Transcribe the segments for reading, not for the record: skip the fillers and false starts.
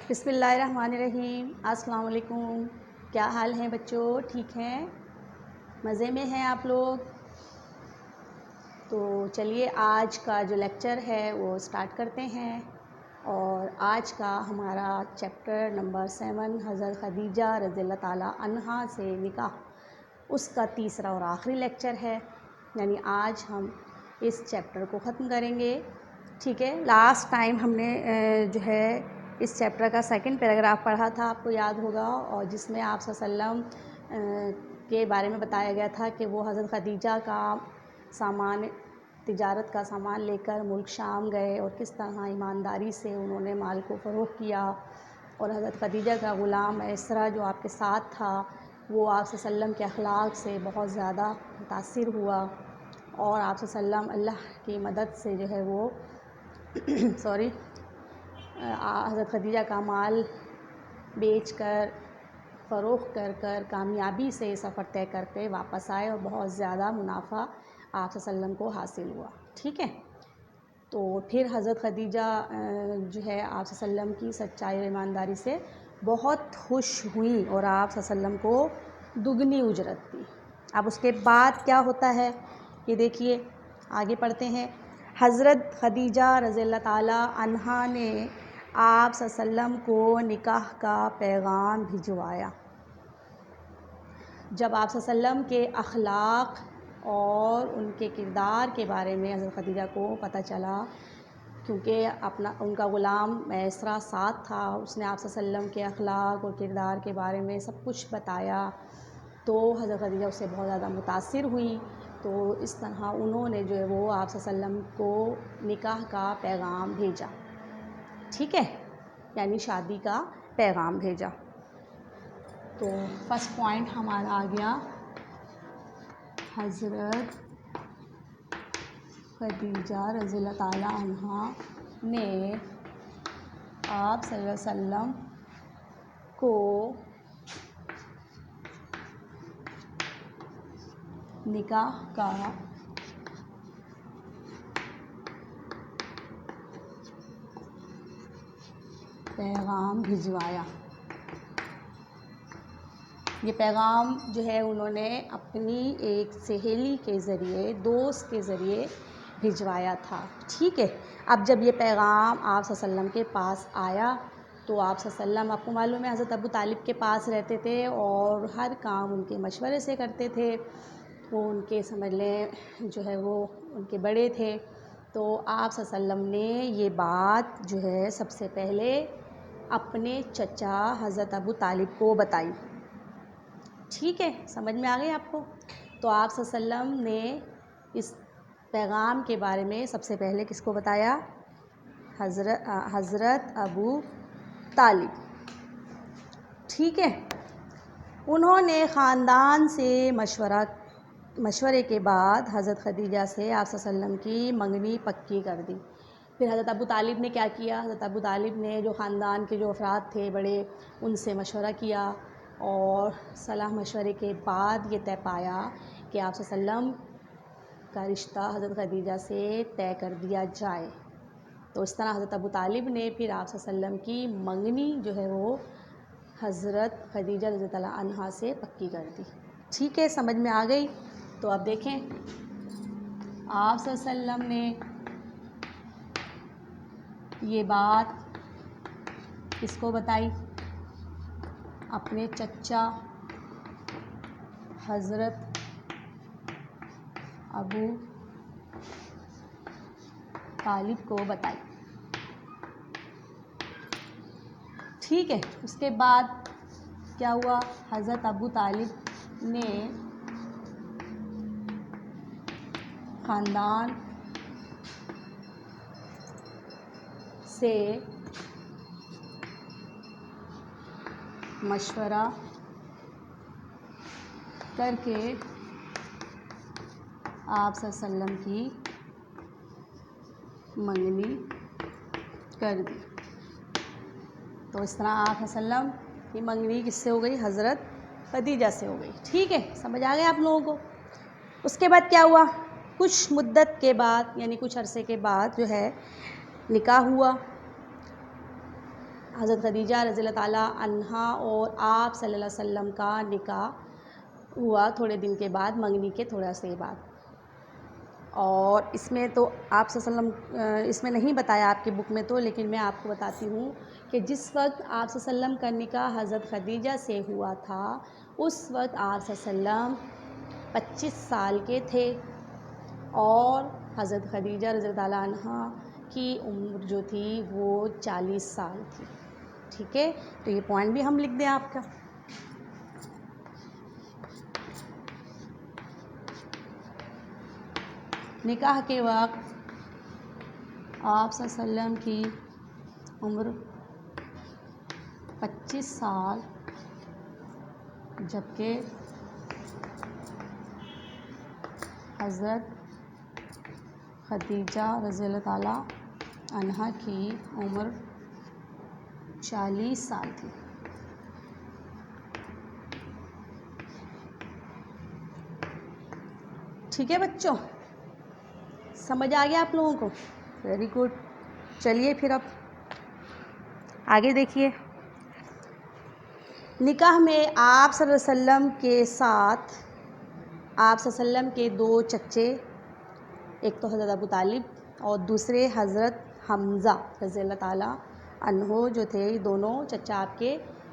बिस्मिल्लाहिर्रहमानिर्रहीम। अस्सलाम वालेकुम। क्या हाल है बच्चों? ठीक हैं? मज़े में हैं आप लोग? तो चलिए आज का जो लेक्चर है वो स्टार्ट करते हैं। और आज का हमारा चैप्टर नंबर 7 हज़रत खदीजा रज़ियल्लाहु ताला अन्हा से निकाह, उसका तीसरा और आखिरी लेक्चर है। यानी आज हम इस चैप्टर को ख़त्म करेंगे। ठीक है, लास्ट टाइम हमने जो है इस चैप्टर का सेकंड पैराग्राफ पढ़ा था, आपको याद होगा, और जिसमें आप सल्लल्लाहु अलैहि वसल्लम के बारे में बताया गया था कि वो हज़रत खदीजा का सामान, तिजारत का सामान लेकर मुल्क शाम गए और किस तरह ईमानदारी से उन्होंने माल को फ़रोख्त किया। और हज़रत खदीजा का ग़ुलाम इसरा जो आपके साथ था वो आप सल्लल्लाहु अलैहि वसल्लम के अखलाक से बहुत ज़्यादा मुतासिर हुआ और आप सल्लल्लाहु अलैहि वसल्लम अल्लाह की मदद से जो है वो हज़रत खदीजा का माल बेच कर फ़रोख्त कर कामयाबी से सफ़र तय करके वापस आए और बहुत ज़्यादा मुनाफा आप सल्लम को हासिल हुआ। ठीक है, तो फिर हज़रत खदीजा जो है आप सल्लम की सच्चाई और ईमानदारी से बहुत खुश हुई और आप सल्लम को दुगनी उजरत दी। अब उसके बाद क्या होता है ये देखिए, आगे पढ़ते हैं। हज़रत खदीजा रज़ियल्लाहु ताला अन्हा ने आप सल्लम को निकाह का पैगाम भिजवाया। जब आप सल्लम के अखलाक और उनके किरदार के बारे में हज़रत खदीजा को पता चला, क्योंकि उनका ग़ुलाम मैसरा साथ था, उसने आप सल्लम के अखलाक और किरदार के बारे में सब कुछ बताया, तो हज़रत खदीजा उससे बहुत ज़्यादा मुतासिर हुई। तो इस तरह उन्होंने जो है वो आप सल्लम को निकाह का पैगाम भेजा। ठीक है, यानी शादी का पैगाम भेजा। तो फर्स्ट पॉइंट हमारा आ गया, हज़रत खदीजा रज़ियल्लाहु ताला अन्हा ने आप सल्लल्लाहु अलैहि वसल्लम को निकाह का पैगाम भिजवाया। ये पैगाम जो है उन्होंने अपनी एक सहेली के ज़रिए, दोस्त के ज़रिए भिजवाया था। ठीक है, अब जब ये पैगाम आप सल्लम के पास आया तो आप सल्लम, आपको मालूम है, हज़रत अबू तालिब के पास रहते थे और हर काम उनके मशवरे से करते थे। वो उनके समझ लें जो है वो उनके बड़े थे। तो आप सल्लम ने ये बात जो है सबसे पहले अपने चचा हज़रत अबू तालिब को बताई। ठीक है, समझ में आ गई आपको? तो आप सल्लम ने इस पैगाम के बारे में सबसे पहले किसको बताया? हज़रत अबू तालिब। ठीक है, उन्होंने ख़ानदान से मशवरे के बाद हज़रत खदीजा से आप सल्लम की मंगनी पक्की कर दी। फिर हज़रत अबू तालिब ने क्या किया? हज़रत अबू तालिब ने जो ख़ानदान के जो अफराद थे बड़े, उनसे मशवरा किया और सलाह मशवरे के बाद ये तय पाया कि आप सल्लम का रिश्ता हज़रत खदीजा से तय कर दिया जाए। तो इस तरह हज़रत अबू तालिब ने फिर आप सल्लम की मंगनी जो है वो हज़रत खदीजा रज़ियल्लाहु ताला अन्हा से पक्की कर दी। ठीक है, समझ में आ गई? तो अब देखें, आप सल्लम ने ये बात किसको बताई? अपने चचा हज़रत अबू तालिब को बताई। ठीक है, उसके बाद क्या हुआ? हज़रत अबू तालिब ने ख़ानदान से मशवरा करके आप सल्लम की मंगनी कर दी। तो इस तरह आप सल्लम की मंगनी किससे हो गई? हज़रत खदीजा से हो गई। ठीक है, समझ आ गया आप लोगों को? उसके बाद क्या हुआ? कुछ मुद्दत के बाद, यानी कुछ अरसे के बाद जो है निकाह हुआ। हज़रत खदीजा रज़ियल्लाहु ताला अन्हा और आप सल्लल्लाहु अलैहि वसल्लम का निकाह हुआ थोड़े दिन के बाद, मंगनी के थोड़ा से बाद। और इसमें तो आप सल्लम इसमें नहीं बताया आपकी बुक में तो, लेकिन मैं आपको बताती हूँ कि जिस वक्त आप सल्लम का निकाह हज़रत खदीजा से हुआ था, उस वक्त आप सल्लम 25 साल के थे और हज़रत खदीजा रज़ियल्लाहु ताला अन्हा की उम्र जो थी वो 40 साल थी। ठीक है, तो ये पॉइंट भी हम लिख दें आपका। निकाह के वक्त आप सल्लम की उम्र 25 साल, जबकि हज़रत खदीजा रज़ियल्लाहु ताला अन्हा की उम्र 40 साल थी। ठीक है बच्चों, समझ आ गया आप लोगों को? Very good. चलिए फिर अब आगे देखिए। निकाह में आप सल्लल्लाहु अलैहि वसल्लम के साथ आप सल्लल्लाहु अलैहि वसल्लम के 2 चच्चे, एक तो हज़रत अबू तालिब और दूसरे हज़रत हमज़ा रज़ियल्लाहु ताला अन्हो जो थे, दोनों चच्चा आपके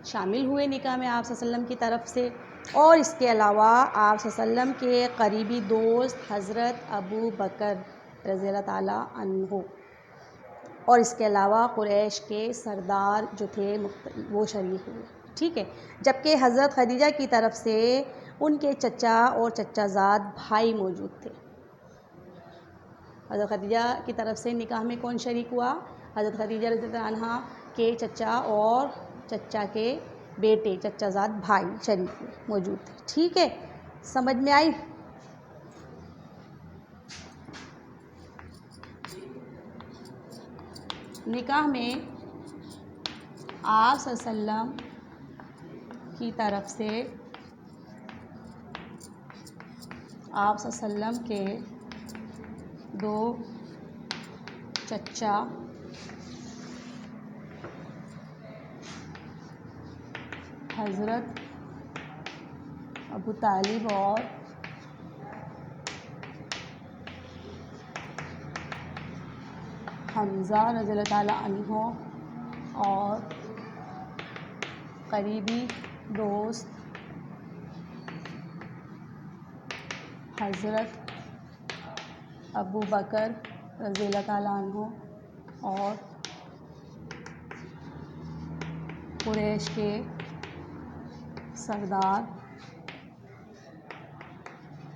शामिल हुए निकाह में आप सल्लल्लाहु अलैहि वसल्लम की तरफ से। और इसके अलावा आप सल्लल्लाहु अलैहि वसल्लम के करीबी दोस्त हज़रत अबू बकर रज़ियल्लाहु ताला अन्हो और इसके अलावा कुरैश के सरदार जो थे वो शरीक हुए। ठीक है, जबकि हज़रत खदीजा की तरफ से उनके चचा और चचाज़ाद भाई मौजूद थे। हज़रत खदीजा की तरफ से निकाह में कौन शरीक हुआ? हज़रत खदीजा रज़ियल्लाहु अन्हा के चचा और चचा के बेटे, चचाज़ाद भाई शरीक हुए, मौजूद थे। ठीक है, समझ में आई? निकाह में आप सल्लम की तरफ से आप सल्लम के 2 चचा हज़रत अबू तालिब और हमज़ा रज़ियल्लाहु ताला अन्हो और करीबी दोस्त हज़रत अबू बकर रज़ियल्लाहु ताला अन्हो और कुरैश के सरदार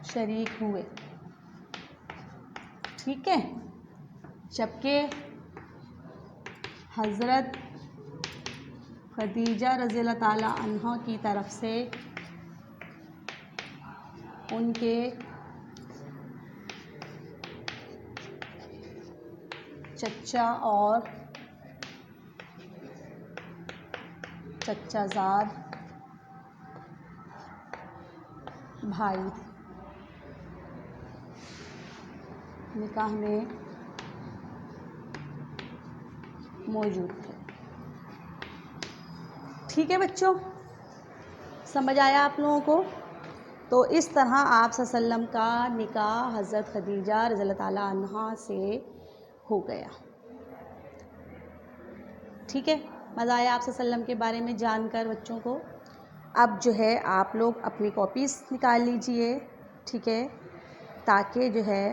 शरीक हुए। ठीक है, जबकि हज़रत खदीजा रज़ियल्लाहु ताला अन्हा की तरफ से उनके चचा और चचाज़ाद भाई निकाह में मौजूद थे। ठीक है बच्चों, समझ आया आप लोगों को? तो इस तरह आप सल्लम का निकाह हज़रत खदीजा रज़ियल्लाहु ताला अन्हा से हो गया। ठीक है, मज़ा आया आप सल्लम के बारे में जानकर बच्चों को? अब जो है आप लोग अपनी कॉपीज़ निकाल लीजिए। ठीक है, ताकि जो है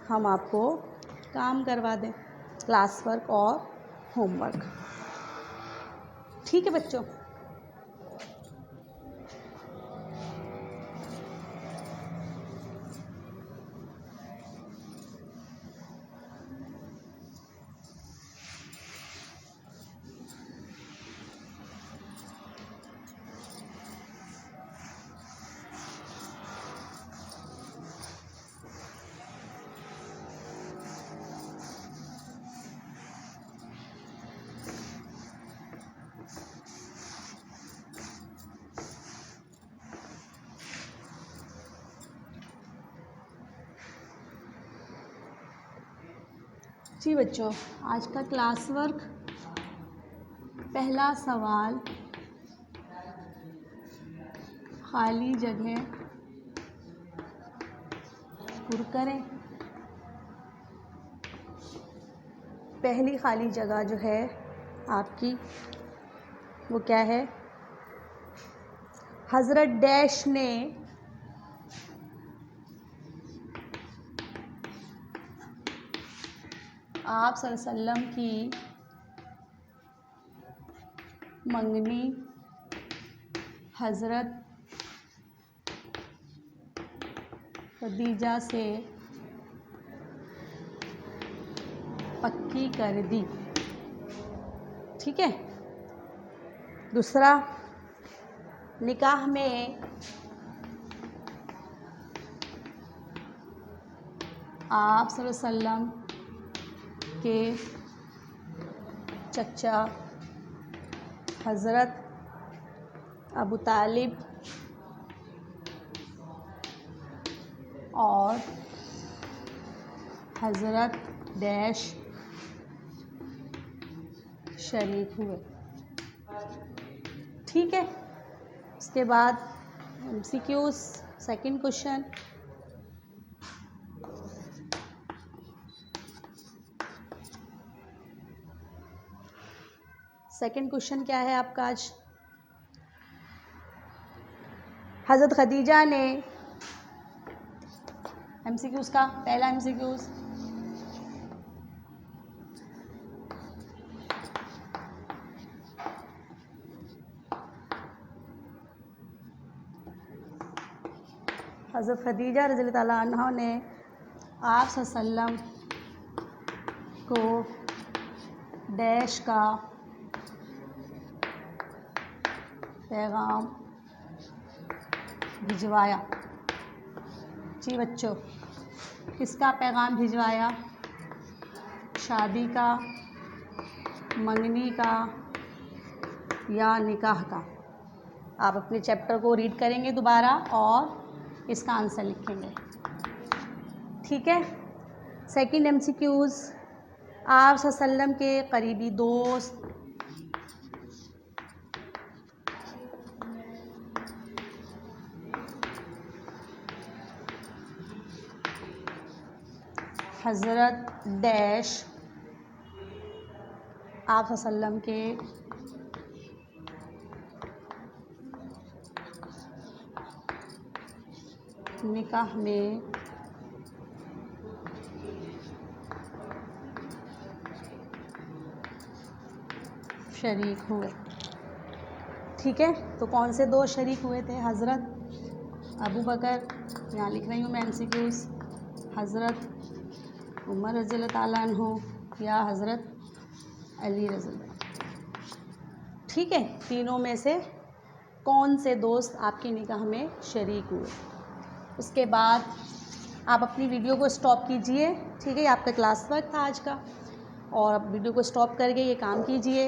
हम आपको काम करवा दें, क्लास वर्क और होमवर्क। ठीक है बच्चों? जी बच्चों, आज का क्लास वर्क, पहला सवाल, खाली जगह पुर करें। पहली खाली जगह जो है आपकी वो क्या है? हज़रत डैश ने आप सल्लल्लाहु अलैहि वसल्लम की मंगनी हज़रत खदीजा से पक्की कर दी। ठीक है। दूसरा, निकाह में आप सल्लल्लाहु अलैहि वसल्लम के चचा हज़रत अबू तालिब और हज़रत डैश शरीक हुए। ठीक है। उसके बाद MCQs, second question, second question क्या है आपका आज? हज़रत खदीजा ने, MCQs का पहला MCQs, हज़रत खदीजा रज़ियल्लाहु ताला अन्हा ने आप सल्लम को डैश का पैगाम भिजवाया। जी बच्चों, किसका पैगाम भिजवाया? शादी का, मंगनी का या निकाह का? आप अपने चैप्टर को रीड करेंगे दोबारा और इसका आंसर लिखेंगे। ठीक है। सेकंड MCQs, आप सल्लम के करीबी दोस्त हज़रत डैश आप सल्लम के निकाह में शरीक हुए। ठीक है। तो कौन से दो शरीक हुए थे? हज़रत अबू बकर, यहाँ लिख रही हूँ मैं MCQs, हज़रत उमर रज़ियल्लाहु ताला अन्हु या हज़रत अली रज़ियल्लाहु। ठीक है। तीनों में से कौन से दोस्त आपके निकाह में शरीक हुए? उसके बाद आप अपनी वीडियो को स्टॉप कीजिए। ठीक है। आपका क्लास वर्क था आज का, और आप वीडियो को स्टॉप करके ये काम कीजिए।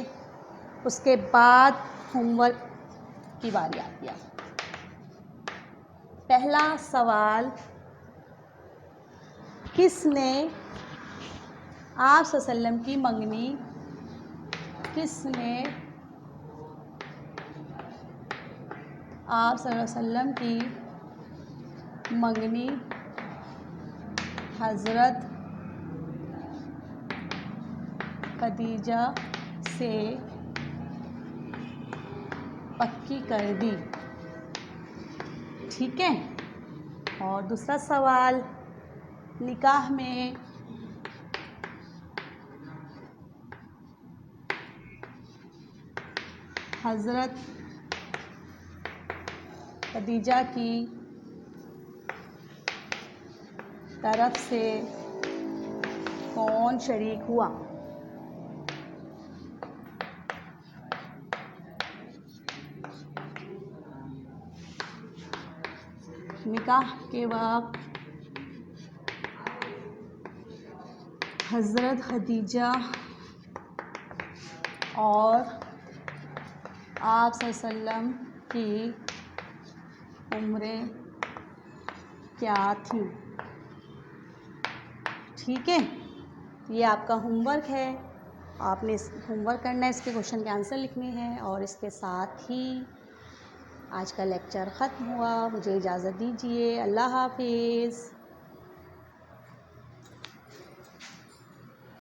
उसके बाद होमवर्क की बारी आती है। पहला सवाल, किसने आप सल्लम की मंगनी, किसने आप सल्लम की मंगनी हज़रत खदीजा से पक्की कर दी? ठीक है। और दूसरा सवाल, निकाह में हज़रत खदीजा की तरफ से कौन शरीक हुआ? निकाह के वक्त हज़रत खदीजा और आप सल्लम की उम्रें क्या थी? ठीक है। ये आपका होमवर्क है, आपने इस होमवर्क करना है, इसके क्वेश्चन के आंसर लिखने हैं और इसके साथ ही आज का लेक्चर ख़त्म हुआ। मुझे इजाज़त दीजिए। अल्लाह हाफिज़।